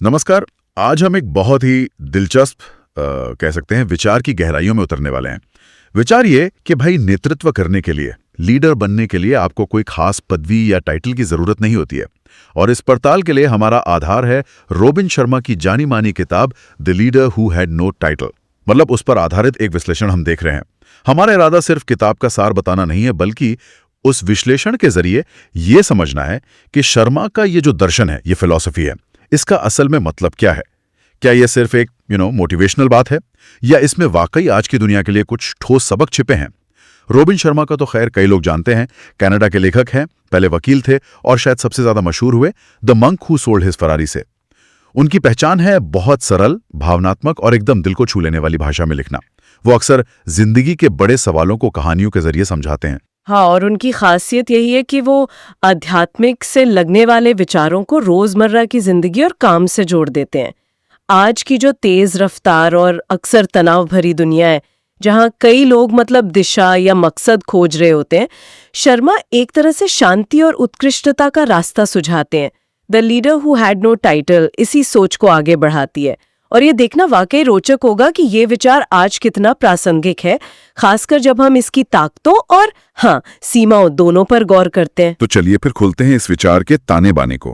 नमस्कार। आज हम एक बहुत ही दिलचस्प कह सकते हैं विचार की गहराइयों में उतरने वाले हैं। विचार ये कि भाई नेतृत्व करने के लिए, लीडर बनने के लिए आपको कोई खास पदवी या टाइटल की जरूरत नहीं होती है। और इस पड़ताल के लिए हमारा आधार है रोबिन शर्मा की जानी मानी किताब the leader who had no title. मतलब उस पर आधारित एक विश्लेषण हम देख रहे हैं। हमारा इरादा सिर्फ किताब का सार बताना नहीं है, बल्कि उस विश्लेषण के जरिए ये समझना है कि शर्मा का ये जो दर्शन है, ये फिलॉसफी है, इसका असल में मतलब क्या है। क्या यह सिर्फ एक मोटिवेशनल बात है, या इसमें वाकई आज की दुनिया के लिए कुछ ठोस सबक छिपे हैं। रोबिन शर्मा का तो खैर कई लोग जानते हैं। कनाडा के लेखक हैं, पहले वकील थे और शायद सबसे ज्यादा मशहूर हुए the monk who sold his Ferrari से। उनकी पहचान है बहुत सरल, भावनात्मक और एकदम दिल को छू लेने वाली भाषा में लिखना। वो अक्सर जिंदगी के बड़े सवालों को कहानियों के जरिए समझाते हैं। हाँ, और उनकी खासियत यही है कि वो आध्यात्मिक से लगने वाले विचारों को रोजमर्रा की जिंदगी और काम से जोड़ देते हैं। आज की जो तेज रफ्तार और अक्सर तनाव भरी दुनिया है, जहाँ कई लोग दिशा या मकसद खोज रहे होते हैं, शर्मा एक तरह से शांति और उत्कृष्टता का रास्ता सुझाते हैं। The leader who had no title इसी सोच को आगे बढ़ाती है। और ये देखना वाकई रोचक होगा कि ये विचार आज कितना प्रासंगिक है, खासकर जब हम इसकी ताकतों और सीमाओं दोनों पर गौर करते हैं। तो चलिए फिर खुलते हैं इस विचार के ताने बाने को।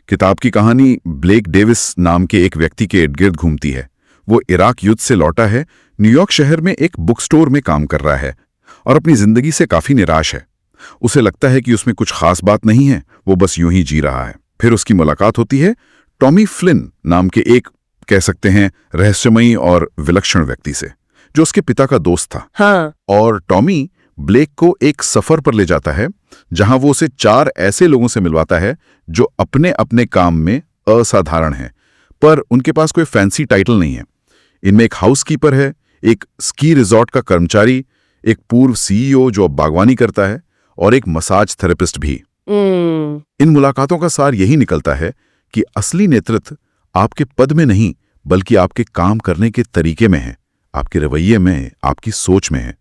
किताब की कहानी ब्लेक डेविस नाम के एक व्यक्ति के इर्द गिर्द घूमती है। वो इराक युद्ध से लौटा है, न्यूयॉर्क शहर में एक बुक स्टोर में काम कर रहा है और अपनी जिंदगी से काफी निराश है। उसे लगता है कि उसमें कुछ खास बात नहीं है, वो बस यूं ही जी रहा है। फिर उसकी मुलाकात होती है टॉमी फ्लिन नाम के एक, कह सकते हैं, रहस्यमयी और विलक्षण व्यक्ति से, जो उसके पिता का दोस्त था। हाँ। और टॉमी ब्लेक को एक सफर पर ले जाता है, जहां वो उसे 4 ऐसे लोगों से मिलवाता है जो अपने अपने काम में असाधारण हैं, पर उनके पास कोई फैंसी टाइटल नहीं है। इनमें एक हाउसकीपर है, एक स्की रिजॉर्ट का कर्मचारी, एक पूर्व सीईओ जो अब बागवानी करता है, और एक मसाज थेरेपिस्ट भी। इन मुलाकातों का सार यही निकलता है कि असली नेतृत्व आपके पद में नहीं, बल्कि आपके काम करने के तरीके में है, आपके रवैये में, आपकी सोच में है।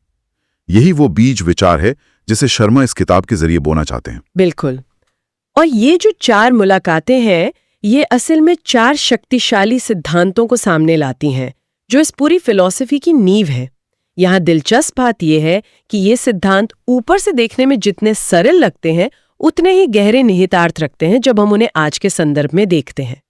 यही वो बीज विचार है जिसे शर्मा इस किताब के जरिए बोना चाहते हैं। बिल्कुल। और ये जो 4 मुलाकातें हैं, ये असल में 4 शक्तिशाली सिद्धांतों को सामने लाती हैं, जो इस पूरी फिलॉसफी की नींव है। यहाँ दिलचस्प बात यह है कि ये सिद्धांत ऊपर से देखने में जितने सरल लगते हैं, उतने ही गहरे निहितार्थ रखते हैं जब हम उन्हें आज के संदर्भ में देखते हैं।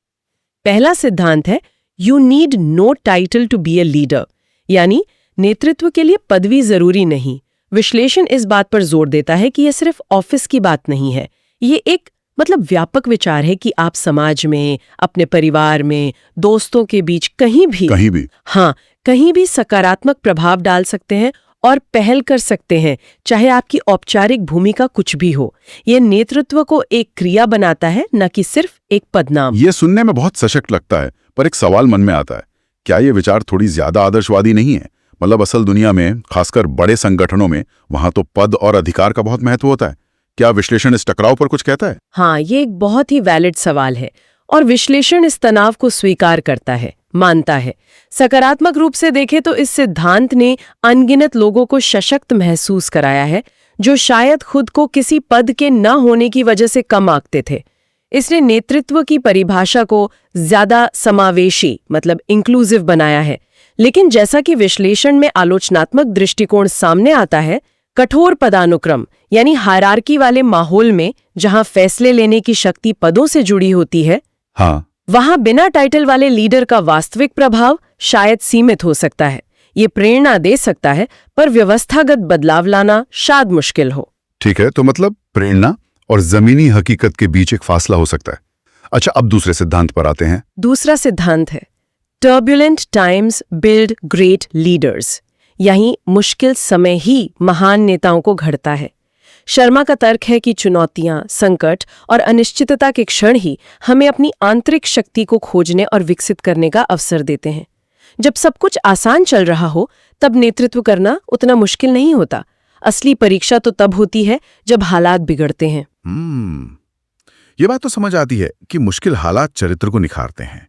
पहला सिद्धांत है you need no title to be a leader, यानी नेतृत्व के लिए पदवी जरूरी नहीं। विश्लेषण इस बात पर जोर देता है कि यह सिर्फ ऑफिस की बात नहीं है। ये एक व्यापक विचार है कि आप समाज में, अपने परिवार में, दोस्तों के बीच कहीं भी सकारात्मक प्रभाव डाल सकते हैं और पहल कर सकते हैं, चाहे आपकी औपचारिक भूमिका कुछ भी हो। यह नेतृत्व को एक क्रिया बनाता है, न कि सिर्फ एक पदनाम। ये सुनने में बहुत सशक्त लगता है, पर एक सवाल मन में आता है, क्या ये विचार थोड़ी ज्यादा आदर्शवादी नहीं है? असल दुनिया में, खासकर बड़े संगठनों में, वहां तो पद और अधिकार का बहुत महत्व होता है। क्या विश्लेषण इस टकराव पर कुछ कहता है? हाँ, ये एक बहुत ही वैलिड सवाल है और विश्लेषण इस तनाव को स्वीकार करता है, मानता है। सकारात्मक रूप से देखें तो इस सिद्धांत ने अनगिनत लोगों को सशक्त महसूस कराया है, जो शायद खुद को किसी पद के न होने की वजह से कम आंकते थे। इसने नेतृत्व की परिभाषा को ज्यादा समावेशी इंक्लूसिव बनाया है। लेकिन जैसा कि विश्लेषण में आलोचनात्मक दृष्टिकोण सामने आता है, कठोर पदानुक्रम यानी हायरार्की वाले माहौल में, जहां फैसले लेने की शक्ति पदों से जुड़ी होती है, वहां बिना टाइटल वाले लीडर का वास्तविक प्रभाव शायद सीमित हो सकता है। ये प्रेरणा दे सकता है, पर व्यवस्थागत बदलाव लाना शायद मुश्किल हो। ठीक है, तो प्रेरणा और जमीनी हकीकत के बीच एक फासला हो सकता है। अच्छा, अब दूसरे सिद्धांत पर आते हैं। दूसरा सिद्धांत है turbulent times build great leaders, यही मुश्किल समय ही महान नेताओं को घड़ता है। शर्मा का तर्क है कि चुनौतियां, संकट और अनिश्चितता के क्षण ही हमें अपनी आंतरिक शक्ति को खोजने और विकसित करने का अवसर देते हैं। जब सब कुछ आसान चल रहा हो, तब नेतृत्व करना उतना मुश्किल नहीं होता। असली परीक्षा तो तब होती है जब हालात बिगड़ते हैं। ये बात तो समझ आती है कि मुश्किल हालात चरित्र को निखारते हैं,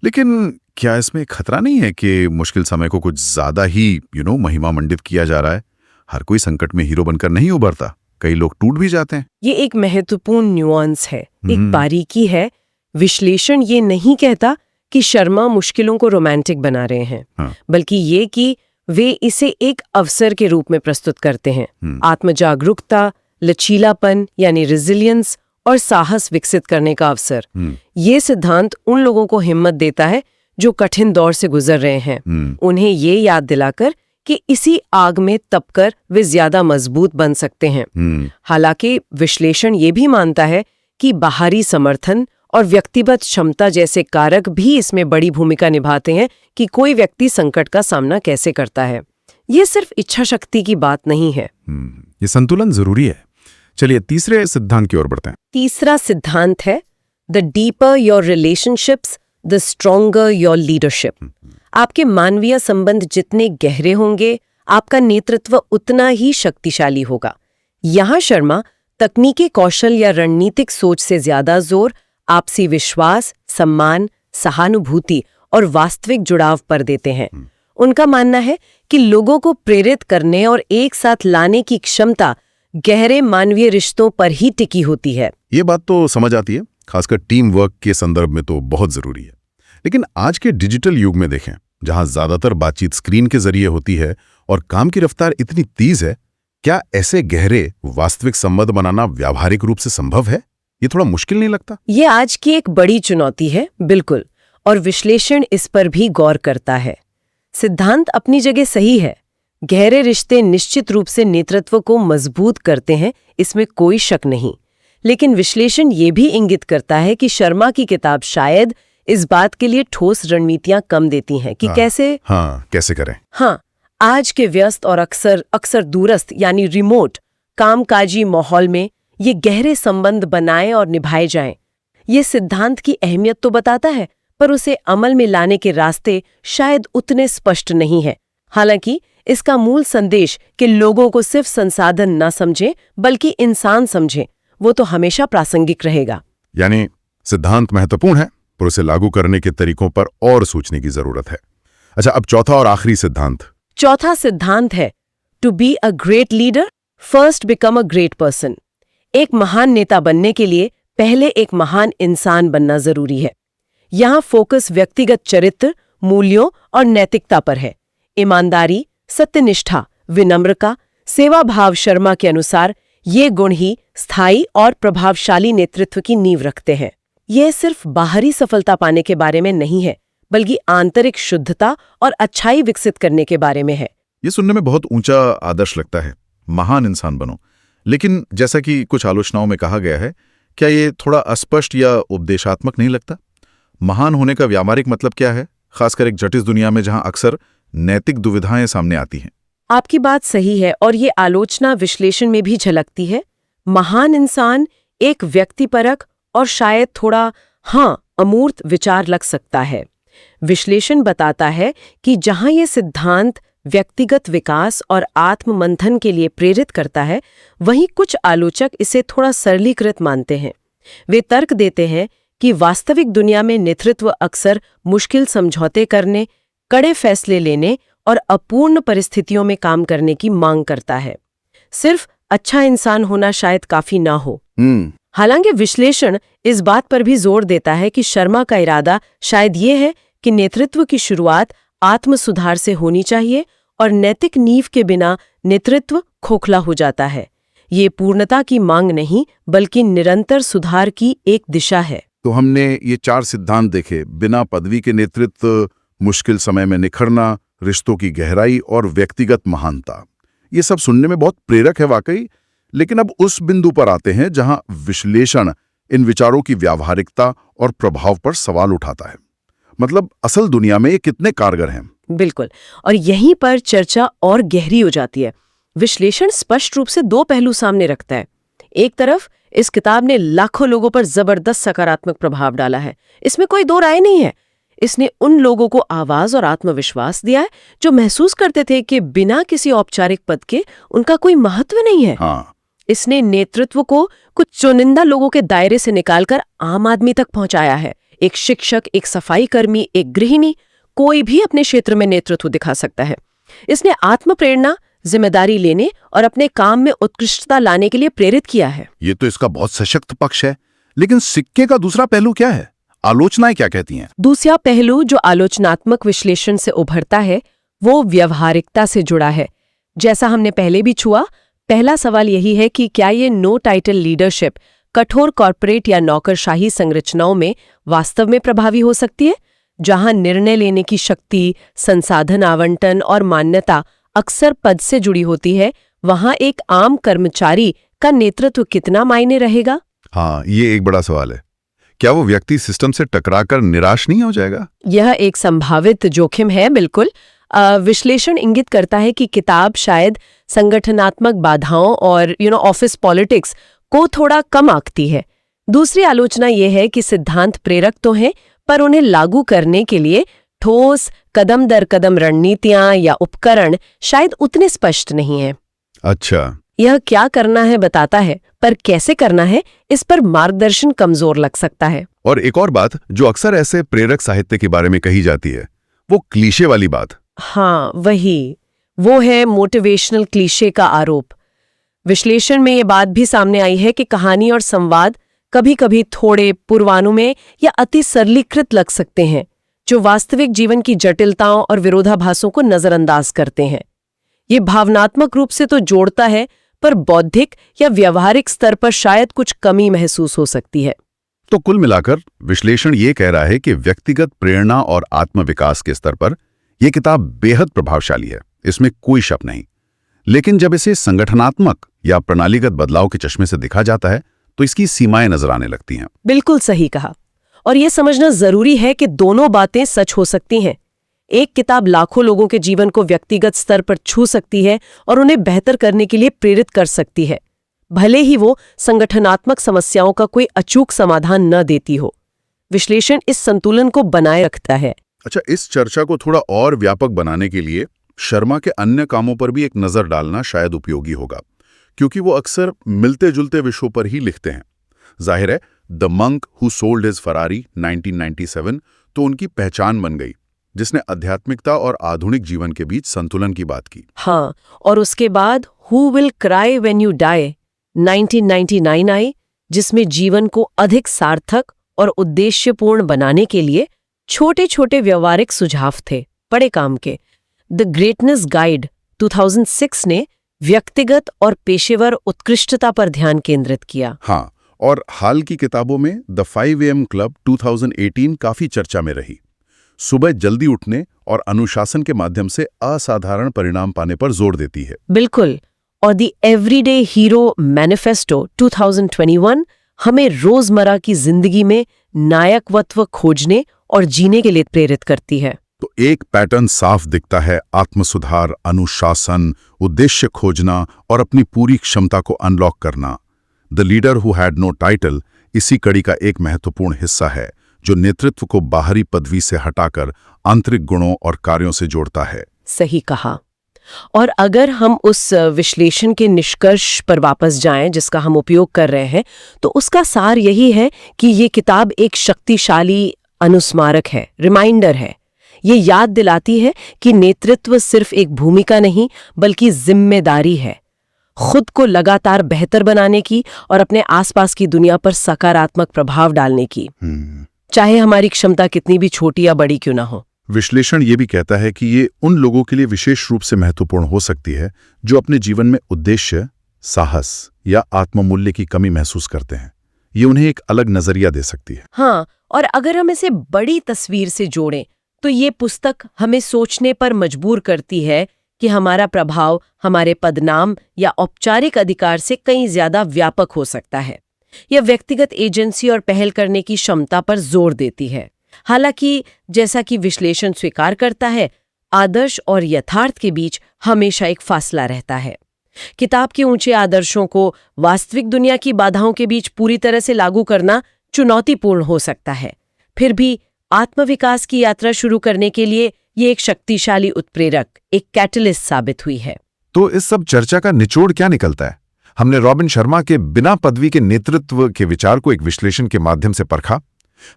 लेकिन क्या इसमें खतरा नहीं है कि मुश्किल समय को कुछ ज्यादा ही महिमा मंडित किया जा रहा है? हर कोई संकट में हीरो बनकर नहीं उभरता, कई लोग टूट भी जाते हैं। ये एक महत्वपूर्ण न्यूआंस है, एक बारीकी है। विश्लेषण ये नहीं कहता कि शर्मा मुश्किलों को रोमांटिक बना रहे हैं, हाँ। बल्कि ये कि वे इसे एक अवसर के रूप में प्रस्तुत करते हैं। आत्मजागरूकता, लचीलापन यानी रेजिलियंस और साहस विकसित करने का अवसर। ये सिद्धांत उन लोगों को हिम्मत देता है जो कठिन दौर से गुजर रहे हैं, उन्हें ये याद दिलाकर कि इसी आग में तपकर वे ज्यादा मजबूत बन सकते हैं। हालांकि विश्लेषण ये भी मानता है कि बाहरी समर्थन और व्यक्तिगत क्षमता जैसे कारक भी इसमें बड़ी भूमिका निभाते हैं कि कोई व्यक्ति संकट का सामना कैसे करता है। ये सिर्फ इच्छा शक्ति की बात नहीं है। ये संतुलन जरूरी है। चलिए तीसरे सिद्धांत की ओर बढ़ते हैं। तीसरा सिद्धांत है the deeper your relationships the stronger your leadership. आपके मानवीय संबंध जितने गहरे होंगे, आपका नेतृत्व उतना ही शक्तिशाली होगा। यहाँ शर्मा तकनीकी कौशल या रणनीतिक सोच से ज्यादा जोर आपसी विश्वास, सम्मान, सहानुभूति और वास्तविक जुड़ाव पर देते हैं। उनका मानना है कि लोगों को प्रेरित करने और एक साथ लाने की क्षमता गहरे मानवीय रिश्तों पर ही टिकी होती है। ये बात तो समझ आती है, खासकर टीम वर्क के संदर्भ में तो बहुत जरूरी है। लेकिन आज के डिजिटल युग में देखें, जहां ज्यादातर बातचीत स्क्रीन के जरिए होती है और काम की रफ्तार इतनी तेज है, क्या ऐसे गहरे वास्तविक संबंध बनाना व्यावहारिक रूप से संभव है? ये थोड़ा मुश्किल नहीं लगता? ये आज की एक बड़ी चुनौती है, बिल्कुल, और विश्लेषण इस पर भी गौर करता है। सिद्धांत अपनी जगह सही है। गहरे रिश्ते निश्चित रूप से नेतृत्व को मजबूत करते हैं, इसमें कोई शक नहीं। लेकिन विश्लेषण ये भी इंगित करता है कि शर्मा की किताब शायद इस बात के लिए ठोस रणनीतियां कम देती हैं कि कैसे करें। आज के व्यस्त और अक्सर दूरस्थ यानी रिमोट कामकाजी माहौल में ये गहरे संबंध बनाएं और निभाए जाएं। ये सिद्धांत की अहमियत तो बताता है, पर उसे अमल में लाने के रास्ते शायद उतने स्पष्ट नहीं है। हालांकि इसका मूल संदेश कि लोगों को सिर्फ संसाधन न समझें बल्कि इंसान समझें, वो तो हमेशा प्रासंगिक रहेगा। यानी सिद्धांत महत्वपूर्ण है, पर उसे लागू करने के तरीकों पर और सोचने की जरूरत है। अच्छा, अब चौथा और आखिरी सिद्धांत। चौथा सिद्धांत है to be a great leader first become a great person. एक महान नेता बनने के लिए पहले एक महान इंसान बनना जरूरी है। यहाँ फोकस व्यक्तिगत चरित्र, मूल्यों और नैतिकता पर है। ईमानदारी, सत्यनिष्ठा, विनम्रता, सेवा भाव शर्मा के अनुसार ये गुण ही स्थायी और प्रभावशाली नेतृत्व की नींव रखते हैं। यह सिर्फ बाहरी सफलता पाने के बारे में नहीं है, बल्कि आंतरिक शुद्धता और अच्छाई विकसित करने के बारे में है। ये सुनने में बहुत ऊंचा आदर्श लगता है, महान इंसान बनो। लेकिन जैसा कि कुछ आलोचनाओं में कहा गया है, क्या ये थोड़ा अस्पष्ट या उपदेशात्मक नहीं लगता? महान होने का व्यावहारिक मतलब क्या है, खासकर एक जटिल दुनिया में जहां अक्सर नैतिक दुविधाएं सामने आती हैं? आपकी बात सही है और ये आलोचना विश्लेषण में भी झलकती है। महान इंसान एक व्यक्तिपरक और शायद थोड़ा अमूर्त विचार लग सकता है। विश्लेषण बताता है कि जहां ये सिद्धांत व्यक्तिगत विकास और आत्ममंथन के लिए प्रेरित करता है, वहीं कुछ आलोचक इसे थोड़ा सरलीकृत मानते हैं। वे तर्क देते हैं कि वास्तविक दुनिया में नेतृत्व अक्सर मुश्किल समझौते करने, कड़े फैसले लेने और अपूर्ण परिस्थितियों में काम करने की मांग करता है। सिर्फ अच्छा इंसान होना शायद काफी ना हो। हालांकि विश्लेषण इस बात पर भी जोर देता है कि शर्मा का इरादा शायद ये है कि नेतृत्व की शुरुआत आत्म सुधार से होनी चाहिए और नैतिक नींव के बिना नेतृत्व खोखला हो जाता है। ये पूर्णता की मांग नहीं, बल्कि निरंतर सुधार की एक दिशा है। तो हमने ये 4 सिद्धांत देखे, बिना पदवी के नेतृत्व, मुश्किल समय में निखरना, रिश्तों की गहराई और व्यक्तिगत महानता। ये सब सुनने में बहुत प्रेरक है वाकई। लेकिन अब उस बिंदु पर आते हैं जहां विश्लेषण इन विचारों की व्यावहारिकता और प्रभाव पर सवाल उठाता है। मतलब असल दुनिया में ये कितने कारगर हैं? बिल्कुल, और यहीं पर चर्चा और गहरी हो जाती है। विश्लेषण स्पष्ट रूप से 2 पहलू सामने रखता है। एक तरफ इस किताब ने लाखों लोगों पर जबरदस्त सकारात्मक प्रभाव डाला है, इसमें कोई दो राय नहीं है। इसने उन लोगों को आवाज और आत्मविश्वास दिया है जो महसूस करते थे कि बिना किसी औपचारिक पद के उनका कोई महत्व नहीं है। इसने नेतृत्व को कुछ चुनिंदा लोगों के दायरे से निकालकर आम आदमी तक पहुंचाया है। एक शिक्षक, एक सफाई कर्मी, एक गृहिणी, कोई भी अपने क्षेत्र में नेतृत्व दिखा सकता है। इसने आत्म प्रेरणा, जिम्मेदारी लेने और अपने काम में उत्कृष्टता लाने के लिए प्रेरित किया है। ये तो इसका बहुत सशक्त पक्ष है। लेकिन सिक्के का दूसरा पहलू क्या है? आलोचनाएं क्या कहती हैं? दूसरा पहलू जो आलोचनात्मक विश्लेषण से उभरता है वो व्यवहारिकता से जुड़ा है। जैसा हमने पहले भी छुआ, पहला सवाल यही है कि क्या ये नो टाइटल लीडरशिप कठोर कॉर्पोरेट या नौकरशाही संरचनाओं में वास्तव में प्रभावी हो सकती है, जहां निर्णय लेने की शक्ति, संसाधन आवंटन और मान्यता अक्सर पद से जुड़ी होती है। वहां एक आम कर्मचारी का नेतृत्व कितना मायने रहेगा? हाँ, ये एक बड़ा सवाल है। क्या वो व्यक्ति सिस्टम से टकराकर निराश नहीं हो जाएगा? यह एक संभावित जोखिम है, बिल्कुल। विश्लेषण इंगित करता है कि किताब शायद संगठनात्मक बाधाओं और ऑफिस पॉलिटिक्स को थोड़ा कम आंकती है। दूसरी आलोचना यह है कि सिद्धांत प्रेरक तो हैं, पर उन्हें लागू करने के लिए ठोस कदम दर कदम रणनीतियां या उपकरण शायद उतने स्पष्ट नहीं हैं। अच्छा, यह क्या करना है बताता है, पर कैसे करना है इस पर मार्गदर्शन कमजोर लग सकता है। और एक और बात जो अक्सर ऐसे प्रेरक साहित्य के बारे में कही जाती है, वो क्लीशे वाली बात। हाँ, वो है मोटिवेशनल क्लीशे का आरोप। विश्लेषण में ये बात भी सामने आई है कि कहानी और संवाद कभी-कभी थोड़े पूर्वानुमेय या अति सरलीकृत लग सकते हैं, जो वास्तविक जीवन की जटिलताओं और विरोधाभासों को नजरअंदाज करते हैं। ये भावनात्मक रूप से तो जोड़ता है, पर बौद्धिक या व्यवहारिक स्तर पर शायद कुछ कमी महसूस हो सकती है। तो कुल मिलाकर विश्लेषण ये कह रहा है कि व्यक्तिगत प्रेरणा और आत्मविकास के स्तर पर यह किताब बेहद प्रभावशाली है, इसमें कोई शक नहीं। लेकिन जब इसे संगठनात्मक या प्रणालीगत बदलाव के चश्मे से देखा जाता है तो इसकी सीमाएं नजर आने लगती हैं। बिल्कुल सही कहा। और यह समझना जरूरी है कि दोनों बातें सच हो सकती हैं। एक किताब लाखों लोगों के जीवन को व्यक्तिगत स्तर पर छू सकती है और उन्हें बेहतर करने के लिए प्रेरित कर सकती है, भले ही वो संगठनात्मक समस्याओं का कोई अचूक समाधान न देती हो। विश्लेषण इस संतुलन को बनाए रखता है। अच्छा, इस चर्चा को थोड़ा और व्यापक बनाने के लिए शर्मा के अन्य कामों पर भी एक नजर डालना शायद उपयोगी होगा, क्योंकि वो अक्सर मिलते जुलते विषयों पर ही लिखते हैं। जाहिर है, the monk who sold his Ferrari 1997 तो उनकी पहचान बन गई, जिसने आध्यात्मिकता और आधुनिक जीवन के बीच संतुलन की बात की। हाँ, और उसके बाद who will cry when you die 1999 आई, जिसमें जीवन को अधिक सार्थक और उद्देश्यपूर्ण बनाने के लिए छोटे छोटे व्यवहारिक सुझाव थे, बड़े काम के। द ग्रेटनेस गाइड 2006 ने व्यक्तिगत और पेशेवर उत्कृष्टता पर ध्यान केंद्रित किया। हाँ, और हाल की किताबों में द 5 AM क्लब 2018 काफी चर्चा में रही। सुबह जल्दी उठने और अनुशासन के माध्यम से असाधारण परिणाम पाने पर जोर देती है। बिल्कुल। और द एवरीडे हीरो मैनिफेस्टो 2021 हमें रोजमर्रा की जिंदगी में नायकत्व खोजने और जीने के लिए प्रेरित करती है। तो एक पैटर्न साफ दिखता है: आत्मसुधार, अनुशासन, उद्देश्य खोजना और अपनी पूरी क्षमता को अनलॉक करना। The leader who had no title इसी कड़ी का एक महत्वपूर्ण हिस्सा है, जो नेतृत्व को बाहरी पदवी से हटाकर आंतरिक गुणों और कार्यों से जोड़ता है। सही कहा। और अगर हम उस विश्लेषण के निष्कर्ष पर वापस जाएं जिसका हम उपयोग कर रहे हैं, तो उसका सार यही है कि ये किताब एक शक्तिशाली अनुस्मारक है, रिमाइंडर है। ये याद दिलाती है कि नेतृत्व सिर्फ एक भूमिका नहीं, बल्कि जिम्मेदारी है, खुद को लगातार बेहतर बनाने की और अपने आसपास की दुनिया पर सकारात्मक प्रभाव डालने की, चाहे हमारी क्षमता कितनी भी छोटी या बड़ी क्यों ना हो। विश्लेषण ये भी कहता है कि ये उन लोगों के लिए विशेष रूप से महत्वपूर्ण हो सकती है जो अपने जीवन में उद्देश्य, साहस या आत्ममूल्य की कमी महसूस करते हैं। ये उन्हें एक अलग नजरिया दे सकती है। हाँ, और अगर हम इसे बड़ी तस्वीर से जोड़ें तो ये पुस्तक हमें सोचने पर मजबूर करती है कि हमारा प्रभाव हमारे पदनाम या औपचारिक अधिकार से कहीं ज्यादा व्यापक हो सकता है। यह व्यक्तिगत एजेंसी और पहल करने की क्षमता पर जोर देती है। हालांकि जैसा कि विश्लेषण स्वीकार करता है, आदर्श और यथार्थ के बीच हमेशा एक फासला रहता है। किताब के ऊंचे आदर्शों को वास्तविक दुनिया की बाधाओं के बीच पूरी तरह से लागू करना चुनौतीपूर्ण हो सकता है। फिर भी आत्मविकास की यात्रा शुरू करने के लिए ये एक शक्तिशाली उत्प्रेरक, एक कैटलिस्ट साबित हुई है। तो इस सब चर्चा का निचोड़ क्या निकलता है? हमने रॉबिन शर्मा के बिना पदवी के नेतृत्व के विचार को एक विश्लेषण के माध्यम से परखा।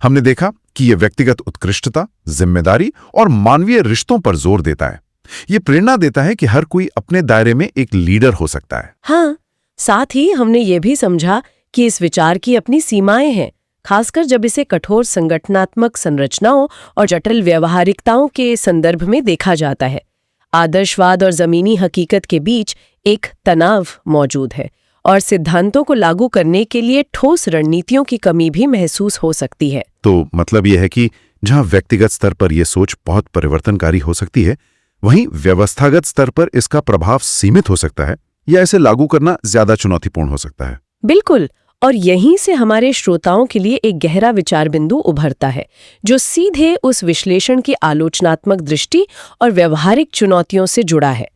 हमने देखा कि यह व्यक्तिगत उत्कृष्टता, जिम्मेदारी और मानवीय रिश्तों पर जोर देता है। ये प्रेरणा देता है कि हर कोई अपने दायरे में एक लीडर हो सकता है। हाँ, साथ ही हमने ये भी समझा कि इस विचार की अपनी सीमाएं हैं, खासकर जब इसे कठोर संगठनात्मक संरचनाओं और जटिल व्यवहारिकताओं के संदर्भ में देखा जाता है। आदर्शवाद और जमीनी हकीकत के बीच एक तनाव मौजूद है और सिद्धांतों को लागू करने के लिए ठोस रणनीतियों की कमी भी महसूस हो सकती है। तो मतलब यह है कि जहां व्यक्तिगत स्तर पर यह सोच बहुत परिवर्तनकारी हो सकती है, वहीं व्यवस्थागत स्तर पर इसका प्रभाव सीमित हो सकता है या इसे लागू करना ज्यादा चुनौतीपूर्ण हो सकता है। बिल्कुल, और यहीं से हमारे श्रोताओं के लिए एक गहरा विचार बिंदु उभरता है, जो सीधे उस विश्लेषण की आलोचनात्मक दृष्टि और व्यवहारिक चुनौतियों से जुड़ा है।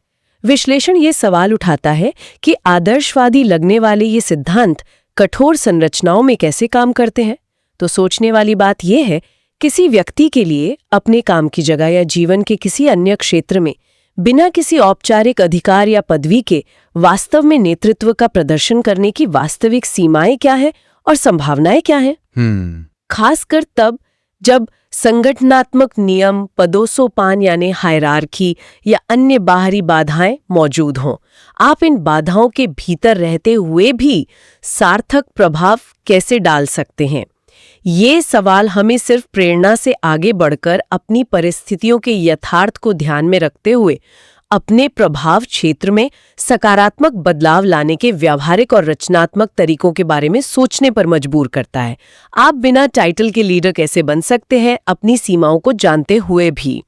विश्लेषण ये सवाल उठाता है कि आदर्शवादी लगने वाले ये सिद्धांत कठोर संरचनाओं में कैसे काम करते हैं। तो सोचने वाली बात यह है, किसी व्यक्ति के लिए अपने काम की जगह या जीवन के किसी अन्य क्षेत्र में बिना किसी औपचारिक अधिकार या पदवी के वास्तव में नेतृत्व का प्रदर्शन करने की वास्तविक सीमाएं क्या है और संभावनाएं क्या हैं? खासकर तब जब संगठनात्मक नियम, पदोसोपान यानी हायरार्की या अन्य बाहरी बाधाएं मौजूद हों। आप इन बाधाओं के भीतर रहते हुए भी सार्थक प्रभाव कैसे डाल सकते हैं? ये सवाल हमें सिर्फ प्रेरणा से आगे बढ़कर अपनी परिस्थितियों के यथार्थ को ध्यान में रखते हुए अपने प्रभाव क्षेत्र में सकारात्मक बदलाव लाने के व्यावहारिक और रचनात्मक तरीकों के बारे में सोचने पर मजबूर करता है। आप बिना टाइटल के लीडर कैसे बन सकते हैं, अपनी सीमाओं को जानते हुए भी।